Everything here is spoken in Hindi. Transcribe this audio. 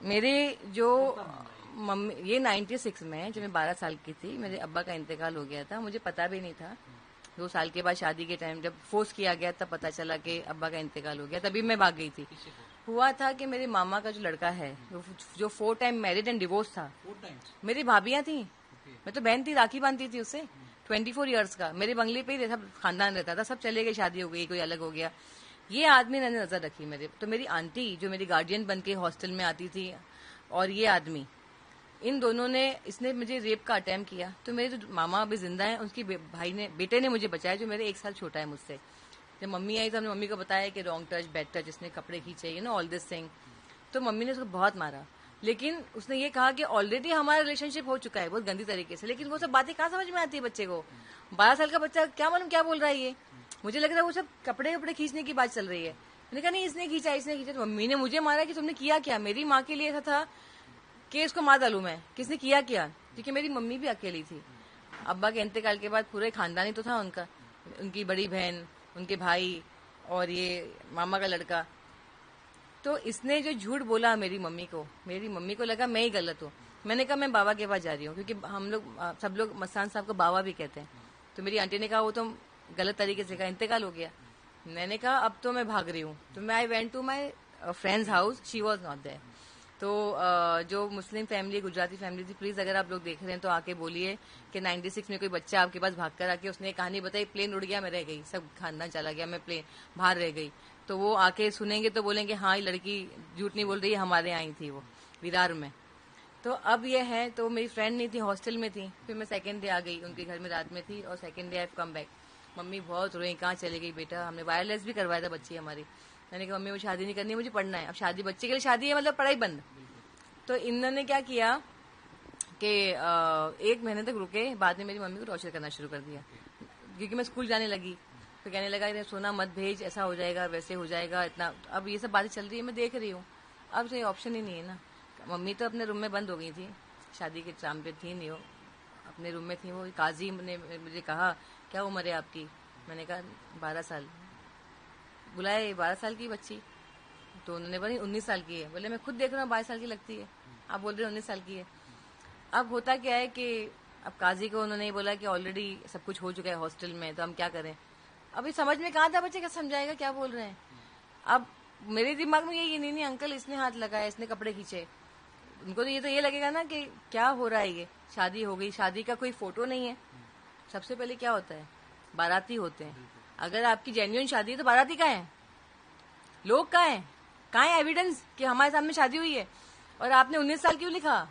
मेरे जो मम्मी, ये 96 में जब मैं 12 साल की थी, मेरे अब्बा का इंतकाल हो गया था। मुझे पता भी नहीं था। 2 साल के बाद शादी के टाइम जब फोर्स किया गया तब पता चला कि अब्बा का इंतकाल हो गया। तभी मैं भाग गई थी। हुआ था कि मेरे मामा का जो लड़का है, जो 4 टाइम मैरिड एंड डिवोर्स था, मेरी भाभियां थी। मैं तो बहन थी, राखी बांधती थी उससे। 24 ईयर्स का मेरे बंगले पे ही सब खानदान रहता था। सब चले गए, शादी हो गई, कोई अलग हो गया। ये आदमी ने नजर रखी मेरे तो। मेरी आंटी जो मेरी गार्डियन बन के हॉस्टल में आती थी, और ये आदमी, इन दोनों ने, इसने मुझे रेप का अटेम्प्ट किया। तो मेरे जो मामा अभी जिंदा हैं, उसकी भाई ने, बेटे ने मुझे बचाया, जो मेरे 1 साल छोटा है मुझसे। जब मम्मी आई तो हमने मम्मी को बताया कि रॉन्ग टच, बैड टच, इसने कपड़े खींचे, you know all this thing. तो मम्मी ने उसको बहुत मारा। लेकिन उसने ये कहा कि ऑलरेडी हमारा रिलेशनशिप हो चुका है बहुत गंदी तरीके से। लेकिन वो सब बातें कहाँ समझ में आती है बच्चे को? 12 साल का बच्चा क्या मालूम क्या बोल रहा है ये। मुझे लग रहा है वो सब कपड़े वपड़े खींचने की बात चल रही है। मैंने कहा नहीं, इसने खींचा, इसने खींचा। तो मम्मी ने मुझे मारा कि तुमने किया क्या। मेरी माँ के लिए ऐसा था कि इसको मार डालू मैं, किसने किया क्या, क्योंकि मेरी मम्मी भी अकेली थी। अब्बा के इंतकाल के बाद पूरे खानदानी तो था उनका, उनकी बड़ी बहन, उनके भाई, और ये मामा का लड़का। तो इसने जो झूठ बोला मेरी मम्मी को लगा मैं ही गलत हूँ। मैंने कहा मैं बाबा के पास जा रही हूँ, क्योंकि हम लोग सब लोग मस्तान साहब को बाबा भी कहते हैं। तो मेरी आंटी ने कहा वो तो गलत तरीके से कहा, इंतकाल हो गया। मैंने कहा अब तो मैं भाग रही हूँ। तो मैं I went to my friends house, she was not there. तो जो मुस्लिम फैमिली, गुजराती फैमिली थी, प्लीज अगर आप लोग देख रहे हैं तो आके बोलिए कि 96 में कोई बच्चा आपके पास भागकर आके उसने एक कहानी बताई, प्लेन उड़ गया, मैं रह गई, सब खानदान चला गया, मैं प्लेन बाहर रह गई। तो वो आके सुनेंगे तो बोलेंगे हाँ ये लड़की झूठ नहीं बोल रही है, हमारे यहाँ आई थी वो विरार में। तो अब ये है, तो मेरी फ्रेंड नहीं थी, हॉस्टल में थी। फिर मैं सेकंड डे आ गई, उनके घर में रात में थी, और second day I come back. Mummy बहुत रोई, कहाँ चली गई बेटा, हमने वायरलेस भी करवाया था बच्ची हमारी। मैंने कहा मम्मी मुझे शादी नहीं करनी, मुझे पढ़ना है। अब शादी, बच्चे के लिए शादी है मतलब पढ़ाई बंद। तो इन्होंने क्या किया कि 1 महीने तक रुके, बाद में मेरी मम्मी को टॉर्चर करना शुरू कर दिया, क्योंकि मैं स्कूल जाने लगी। फिर कहने लगा ये सोना मत भेज, ऐसा हो जाएगा, वैसे हो जाएगा, इतना। अब ये सब बातें चल रही है, मैं देख रही हूँ। अब तो ये ऑप्शन ही नहीं है ना। मम्मी तो अपने रूम में बंद हो गई थी, शादी के टाइम पे थी नहीं वो, अपने रूम में थी वो। काजी ने मुझे कहा क्या उम्र है आपकी, मैंने कहा 12 साल। बुलाए 12 साल की बच्ची, तो उन्होंने बोली 19 साल की है। बोले मैं खुद देख रहा हूँ 22 साल की लगती है, आप बोल रहे हो 19 साल की है। अब होता क्या है कि अब काजी को उन्होंने बोला कि ऑलरेडी सब कुछ हो चुका है हॉस्टल में, तो हम क्या करें। अभी समझ में कहाँ था, बच्चे क्या समझाएगा क्या बोल रहे हैं। अब मेरे दिमाग में ये नहीं अंकल इसने हाथ लगाया, इसने कपड़े खींचे। उनको तो ये लगेगा ना कि क्या हो रहा है, ये शादी हो गई, शादी का कोई फोटो नहीं है। सबसे पहले क्या होता है, बाराती होते हैं। अगर आपकी जेन्युइन शादी है तो बाराती कहाँ है, लोग कहाँ है, एविडेंस कि हमारे सामने शादी हुई है। और आपने 19 साल क्यों लिखा।